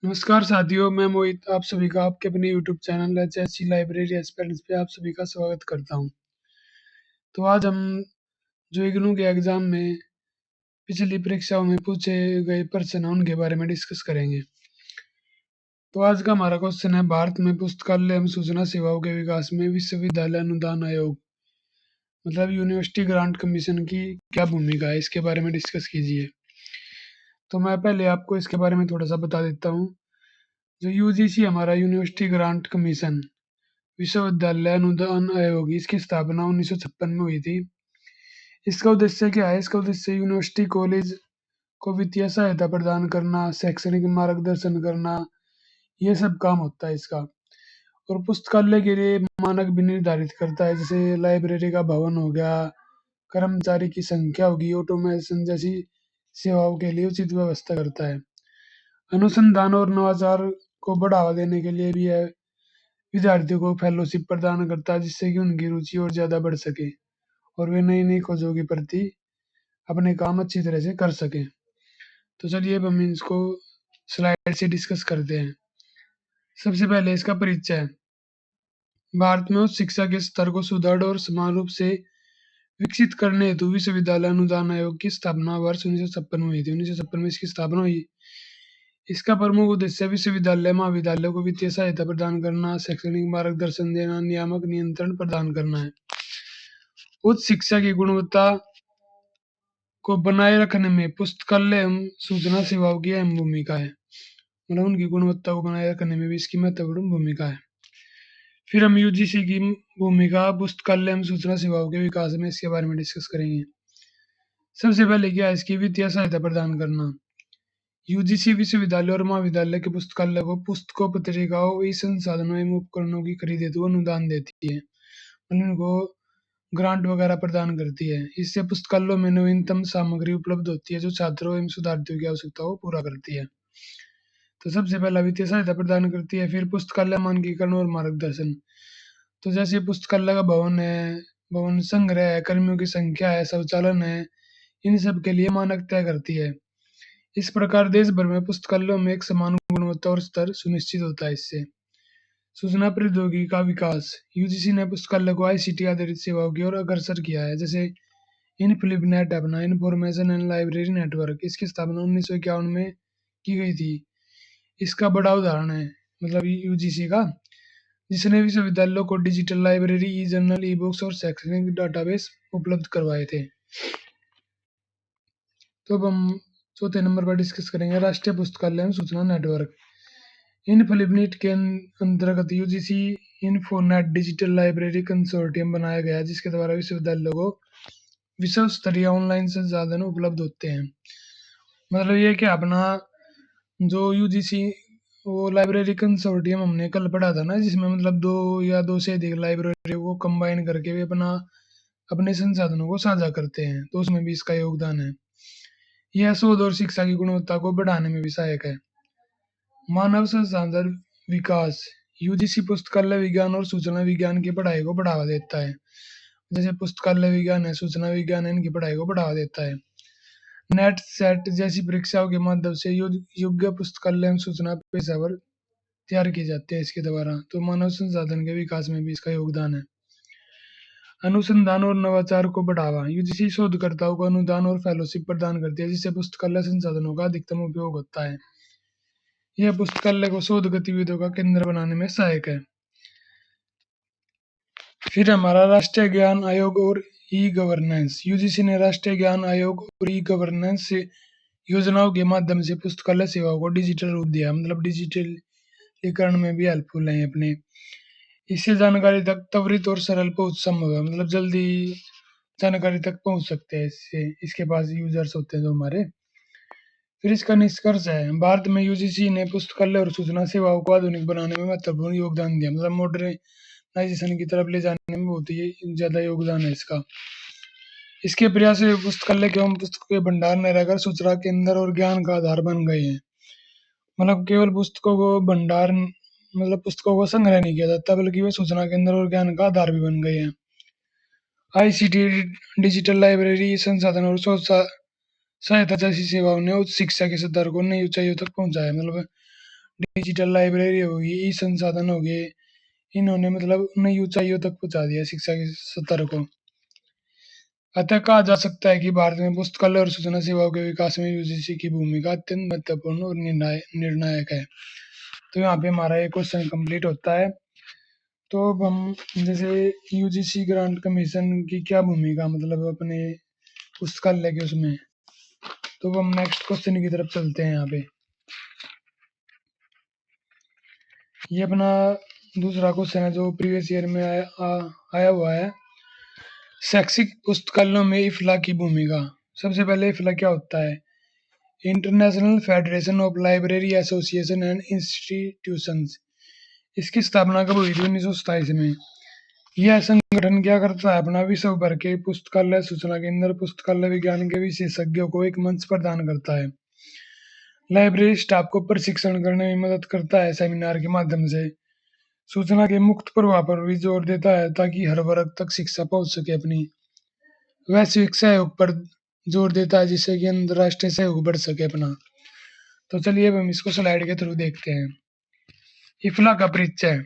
नमस्कार साथियों, मैं मोहित आप सभी का आपके अपने YouTube channel HSC library aspirants पे आप सभी का स्वागत करता हूं। तो आज हम जो इग्नू के एग्जाम में पिछली परीक्षाओं में पूछे गए प्रश्न हैं उनके बारे में डिस्कस करेंगे। तो आज का हमारा क्वेश्चन है, भारत में पुस्तकालय एवं सूचना सेवाओं के विकास में विश्वविद्यालय अनुदान आयोग मतलब यूनिवर्सिटी ग्रांट कमीशन की क्या भूमिका है, इसके बारे में डिस्कस कीजिए। तो मैं पहले आपको इसके बारे में थोड़ा सा बता देता हूँ। जो यूजीसी हमारा यूनिवर्सिटी ग्रांट कमीशन विश्वविद्यालय अनुदान आयोग, इसकी स्थापना 1956 में हुई थी। इसका उद्देश्य क्या है? इसका उद्देश्य यूनिवर्सिटी कॉलेज को वित्तीय सहायता प्रदान करना, शैक्षणिक मार्गदर्शन करना, ये सब काम होता है इसका। और पुस्तकालय के लिए मानक भी निर्धारित करता है, जैसे लाइब्रेरी का भवन हो गया, कर्मचारी की संख्या होगी, ऑटोमेशन जैसी सेवाओं के लिए उचित व्यवस्था करता है। अनुसंधान और नवाचार को बढ़ावा देने के लिए भी है, विद्यार्थियों को फेलोशिप प्रदान करता है, जिससे कि उनकी रुचि और ज़्यादा बढ़ सके और वे नई नई खोजों के प्रति अपने काम अच्छी तरह से कर सकें। तो चलिए अब हम इसको स्लाइड से डिस्कस करते हैं। सबसे पहले इसका परिचय। भारत में उच्च शिक्षा के स्तर को सुदृढ़ और समान रूप से विकसित करने हेतु विश्वविद्यालय अनुदान आयोग की स्थापना वर्ष 1956 में हुई थी। 1956 में इसकी स्थापना हुई। इसका प्रमुख उद्देश्य विश्वविद्यालय महाविद्यालयों को वित्तीय सहायता प्रदान करना, शैक्षणिक मार्गदर्शन देना, नियामक नियंत्रण प्रदान करना है। उच्च शिक्षा की गुणवत्ता को बनाए रखने में पुस्तकालय एवं सूचना सेवाओं की अहम भूमिका है। मतलब उनकी गुणवत्ता को बनाए रखने में भी इसकी महत्वपूर्ण भूमिका है। फिर हम यूजीसी की भूमिका पुस्तकालय एवं सूचना सेवाओं के विकास में इसके बारे में डिस्कस करेंगे। सबसे पहले क्या है, इसकी वित्तीय सहायता प्रदान करना। यूजीसी विश्वविद्यालय और महाविद्यालय के पुस्तकालय को पुस्तकों, पत्रिकाओं, ई संसाधनों एवं उपकरणों की खरीद हेतु अनुदान देती है। उनको ग्रांट वगैरह प्रदान करती है। इससे पुस्तकालयों में नवीनतम सामग्री उपलब्ध होती है, जो छात्रों एवं शोधार्थियों की आवश्यकताओं को पूरा करती है। तो सबसे पहला वित्तीय सहायता प्रदान करती है। फिर पुस्तकालय मानकीकरण और मार्गदर्शन। तो जैसे पुस्तकालय का भवन है, भवन संग्रह है, कर्मियों की संख्या है, शौचालन है, इन सब के लिए मानक तय करती है। इस प्रकार देश भर में पुस्तकालयों में एक समान गुणवत्ता और स्तर सुनिश्चित होता है। इससे सूचना प्रौद्योगिकी का विकास। यूजीसी ने पुस्तकालय को आईसीटी आधारित सेवाओं की ओर अग्रसर किया है, जैसे इनफिलिपनेट अपना इंफॉर्मेशन एंड लाइब्रेरी नेटवर्क। इसकी स्थापना 1951 में की गई थी। इसका बड़ा उदाहरण है मतलब यूजीसी का, जिसने विश्वविद्यालयों को डिजिटल लाइब्रेरी, ई जर्नल, ई बुक्स और शैक्षणिक डाटाबेस उपलब्ध करवाए थे। तो अब हम चौथे नंबर पर डिस्कस करेंगे राष्ट्रीय पुस्तकालय एवं सूचना नेटवर्क। इनफिलिपनेट के अंतर्गत यूजीसी इन्फोनेट डिजिटल लाइब्रेरी कंसोर्टियम बनाया गया, जिसके द्वारा विश्वविद्यालयों को विश्व स्तरीय ऑनलाइन संसाधन उपलब्ध होते हैं। मतलब ये कि अपना जो यूजीसी वो लाइब्रेरी कंसोर्टियम हमने कल पढ़ा था ना, जिसमें मतलब दो या दो से अधिक लाइब्रेरी को कंबाइन करके वे अपने संसाधनों को साझा करते हैं, तो उसमें भी इसका योगदान है। यह शोध और शिक्षा की गुणवत्ता को बढ़ाने में भी सहायक है। मानव संसाधन विकास। यूजीसी पुस्तकालय विज्ञान और सूचना विज्ञान की पढ़ाई को बढ़ावा देता है। जैसे पुस्तकालय विज्ञान है, सूचना विज्ञान है, इनकी पढ़ाई को बढ़ावा देता है। नेट सेट जैसी परीक्षाओं के माध्यम से योग्य पुस्तकालय एवं सूचना पेशेवर तैयार किए जाते हैं इसके द्वारा। तो मानव संसाधन के विकास में भी इसका योगदान है। अनुसंधान और नवाचार को बढ़ावा। यूजीसी शोधकर्ताओं को अनुदान और फेलोशिप प्रदान करती है, जिससे पुस्तकालय संसाधनों का अधिकतम उपयोग होता है। यह पुस्तकालय को शोध गतिविधियों का केंद्र बनाने में सहायक है। फिर हमारा राष्ट्रीय ज्ञान आयोग और ई गवर्नेंस। यूजीसी ने राष्ट्रीय ज्ञान आयोग और ई गवर्नेंस से योजनाओं के माध्यम से पुस्तकालय सेवाओं को डिजिटल रूप दिया, मतलब डिजिटलीकरण में भी हेल्पफुल है अपने। इससे जानकारी तक त्वरित और सरल पहुंच संभव है, मतलब जल्दी जानकारी तक पहुंच सकते हैं इससे, इसके पास यूजर्स होते हैं जो हमारे। फिर इसका निष्कर्ष है, भारत में यूजीसी ने पुस्तकालय और सूचना सेवाओं को आधुनिक बनाने में महत्वपूर्ण योगदान दिया, मतलब मॉडर्नाइजेशन की तरफ ले जाने में बहुत ही ज्यादा योगदान है इसका। इसके प्रयास से पुस्तकालय एवं पुस्तकों के भंडार न रहकर सूचना केंद्र और ज्ञान का आधार बन गए हैं। मतलब केवल पुस्तकों को भंडार मतलब पुस्तकों को संग्रह नहीं किया जाता, बल्कि वे सूचना केंद्र और ज्ञान का आधार भी बन गए हैं। आईसीटी, डिजिटल लाइब्रेरी, संसाधन और सहायता जैसी सेवाओं ने उच्च शिक्षा के स्तर को नई ऊंचाइयों तक पहुंचाया। मतलब डिजिटल लाइब्रेरी होगी, ई संसाधन हो गए, इन्होंने मतलब नई ऊंचाइयों तक पहुंचा दिया शिक्षा के स्तर को। अतः कहा जा सकता है कि भारत में पुस्तकालय और सूचना सेवाओं के विकास में यूजीसी की भूमिका अत्यंत महत्वपूर्ण और निर्णायक है। तो यहाँ पे हमारा ये क्वेश्चन कंप्लीट होता है। तो अब हम जैसे यूजीसी ग्रांट कमीशन की क्या भूमिका मतलब अपने पुस्तकालय के उसमें, तो अब हम नेक्स्ट क्वेश्चन की तरफ चलते हैं। यहाँ पे ये अपना दूसरा क्वेश्चन है जो प्रीवियस ईयर में आया हुआ है। शैक्षिक पुस्तकालयों में इफ्ला की भूमिका। सबसे पहले इफ्ला क्या होता है? International federation of library association and institutions. इसकी स्थापना कब हुई थी? 1927 में। यह संगठन क्या करता है? अपना विश्व भर के पुस्तकालय, सूचना केंद्र, पुस्तकालय विज्ञान के विशेषज्ञों को एक मंच प्रदान करता है। लाइब्रेरी स्टाफ को प्रशिक्षण करने में मदद करता है सेमिनार के माध्यम से। सूचना के मुक्त प्रवाह पर भी जोर देता है ताकि हर वर्ग तक शिक्षा पहुंच सके। अपनी वैश्विक सहयोग पर जोर देता है जिससे कि अंतर्राष्ट्रीय सहयोग बढ़ सके अपना। तो चलिए अब हम इसको स्लाइड के थ्रू देखते हैं। इफ्ला का परिचय।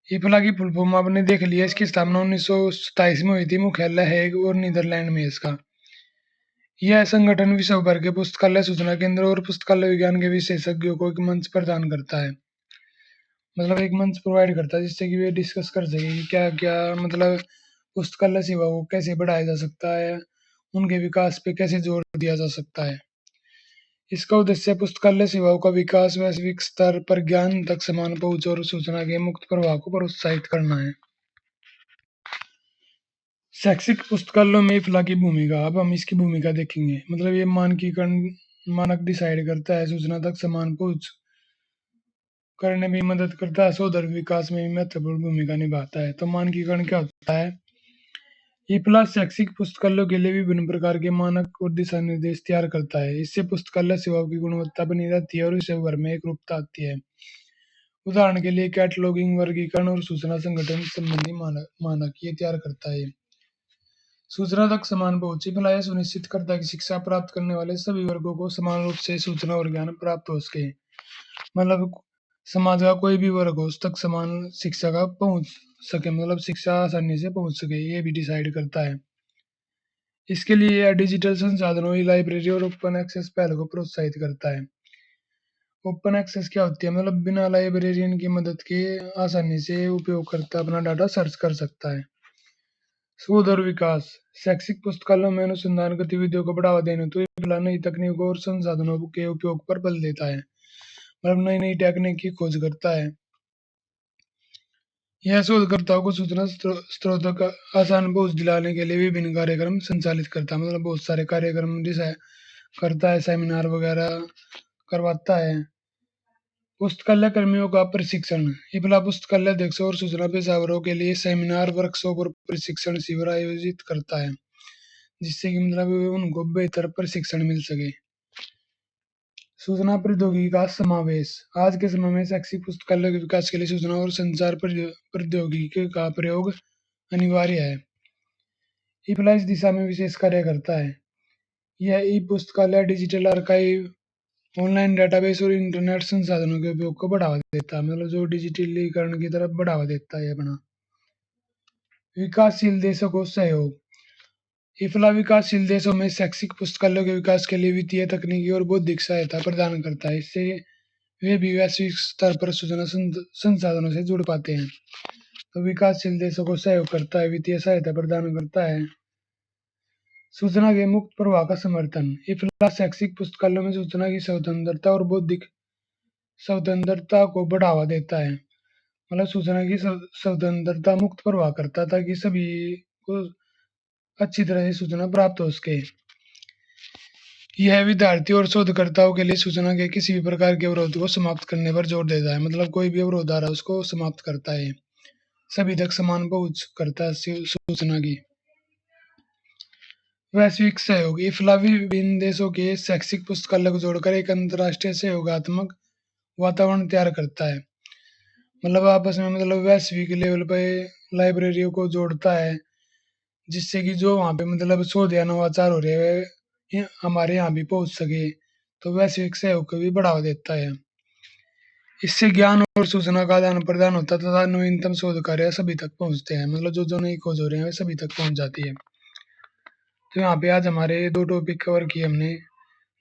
इफ्ला की फुल फॉर्म आपने देख लिया। इसकी स्थापना 1927 में हुई थी। मुख्यालय हेग और नीदरलैंड में इसका। यह संगठन विश्व भर के पुस्तकालय, सूचना केंद्र और पुस्तकालय विज्ञान के विशेषज्ञों को एक मंच प्रदान करता है। मतलब एक मंच प्रोवाइड करता है जिससे कि वे डिस्कस कर सके कि क्या क्या मतलब पुस्तकालय सेवा को कैसे बढ़ाया जा सकता है, उनके विकास पे कैसे जोर दिया जा सकता है। इसका उद्देश्य पुस्तकालय सेवाओं का विकास, वैश्विक स्तर पर ज्ञान तक समान पहुंच और सूचना के मुक्त प्रवाह को प्रोत्साहित करना है। शैक्षिक पुस्तकालयों में इफ्ला की भूमिका। अब हम इसकी भूमिका देखेंगे। मतलब ये मानकीकरण, मानक डिसाइड करता है, सूचना तक समान पहुंच करने में मदद करता है, शोध और विकास में भी महत्वपूर्ण भूमिका निभाता है। तो मानकीकरण क्या होता है? इफ्ला शैक्षिक पुस्तकालयों के लिए विभिन्न प्रकार के मानक और दिशा निर्देश तैयार करता है। इससे पुस्तकालय सेवाओं की गुणवत्ता बनी रहती है और विश्व भर में एक रूपता आती है। उदाहरण के लिए कैटलॉगिंग, वर्गीकरण और सूचना संगठन संबंधी मानक ये तैयार करता है। सूचना तक समान पहुंच। इफ्ला यह सुनिश्चित करता है कि शिक्षा प्राप्त करने वाले सभी वर्गों को समान रूप से सूचना और ज्ञान प्राप्त हो सके। मतलब समाज का कोई भी वर्ग हो उस तक समान शिक्षा का पहुंच सके, मतलब शिक्षा आसानी से पहुंच सके, ये भी डिसाइड करता है। इसके लिए यह डिजिटल संसाधनों, लाइब्रेरी और ओपन एक्सेस पहल को प्रोत्साहित करता है। ओपन एक्सेस क्या होती है? मतलब बिना लाइब्रेरियन की मदद के आसानी से उपयोगकर्ता अपना डाटा सर्च कर सकता है। शोध और विकास। शैक्षिक पुस्तकालयों में अनुसंधान गतिविधियों को बढ़ावा देने तो इफ्ला नई तकनीकों और संसाधनों के उपयोग पर बल देता है। मतलब नई नई टेक्निक की खोज करता है। यह शोधकर्ताओं को सूचना स्रोतों का आसान पहुंच दिलाने के लिए विभिन्न कार्यक्रम संचालित करता है। मतलब बहुत सारे कार्यक्रम डिसाइड करता है, सेमिनार वगैरह करवाता है। पुस्तकालय कर्मियों का प्रशिक्षण। इफ्ला पुस्तकालय अध्यक्षों और सूचना पेशेवरों के लिए सेमिनार, वर्कशॉप और प्रशिक्षण शिविर आयोजित करता है जिससे कि मतलब उनको बेहतर प्रशिक्षण मिल सके। सूचना प्रौद्योगिकी का समावेश। आज के समय में शैक्षिक पुस्तकालय के विकास के लिए सूचना और संचार प्रौद्योगिकी का प्रयोग अनिवार्य है। इफ्ला इस दिशा में विशेष कार्य करता है। यह ई पुस्तकालय, डिजिटल आर्काइव, ऑनलाइन डेटाबेस और इंटरनेट संसाधनों के उपयोग को बढ़ावा देता है। मतलब जो डिजिटलीकरण की तरफ बढ़ावा देता है अपना। विकासशील देशों को सहयोग। इफ्ला विकासशील देशों में शैक्षिक पुस्तकालयों के विकास के लिए वित्तीय, तकनीकी और बौद्धिक सहायता प्रदान करता है। इससे वे भी वैश्विक स्तर पर सूचना संसाधनों से जुड़ पाते हैं। तो विकासशील देशों को सहयोग करता है, वित्तीय सहायता प्रदान करता है। सूचना के मुक्त प्रवाह का समर्थन। इफ्ला शैक्षिक पुस्तकालयों में सूचना की स्वतंत्रता और बौद्धिक स्वतंत्रता को बढ़ावा देता है। मतलब सूचना की स्वतंत्रता, मुक्त प्रवाह करता है ताकि सभी को अच्छी तरह से सूचना प्राप्त हो सके। यह विद्यार्थी और शोधकर्ताओं के लिए सूचना के किसी भी प्रकार के अवरोध को समाप्त करने पर जोर देता है। मतलब कोई भी अवरोध आ रहा है उसको समाप्त करता है, सभी तक समान पहुंच करता है सूचना की। वैश्विक सहयोग। इफ्ला विभिन्न देशों के शैक्षिक पुस्तकालय को जोड़कर एक अंतर्राष्ट्रीय सहयोगात्मक वातावरण तैयार करता है। मतलब आपस में मतलब वैश्विक लेवल पे लाइब्रेरियों को जोड़ता है जिससे कि जो वहाँ पे मतलब शोध या नवाचार हो रहे हैं हमारे यहाँ भी पहुँच सके। तो वैश्विक सहयोग को भी बढ़ावा देता है। इससे ज्ञान और सूचना का आदान प्रदान होता है तथा नवीनतम शोध कार्य सभी तक पहुंचते हैं, मतलब जो जो नई खोज हो रही है वे सभी तक पहुंच जाती है। तो यहाँ पे आज हमारे 2 टॉपिक कवर किए हमने,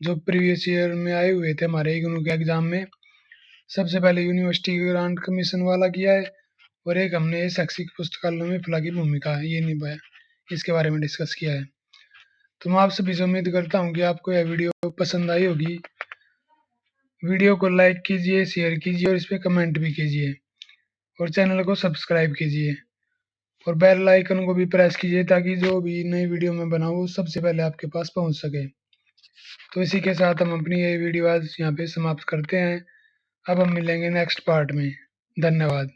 जो प्रीवियस ईयर में आए हुए थे हमारे इग्नू के एग्जाम में। सबसे पहले यूनिवर्सिटी ग्रांट कमीशन वाला किया है, और एक हमने शैक्षिक पुस्तकालयों में फला की भूमिका ये निभाया, इसके बारे में डिस्कस किया है। तो मैं आप सभी से उम्मीद करता हूँ कि आपको यह वीडियो पसंद आई होगी। वीडियो को लाइक कीजिए, शेयर कीजिए और इस पर कमेंट भी कीजिए, और चैनल को सब्सक्राइब कीजिए, और बेल आइकन को भी प्रेस कीजिए ताकि जो भी नई वीडियो मैं बनाऊँ सबसे पहले आपके पास पहुंच सके। तो इसी के साथ हम अपनी ये वीडियो आज यहाँ पे समाप्त करते हैं। अब हम मिलेंगे नेक्स्ट पार्ट में। धन्यवाद।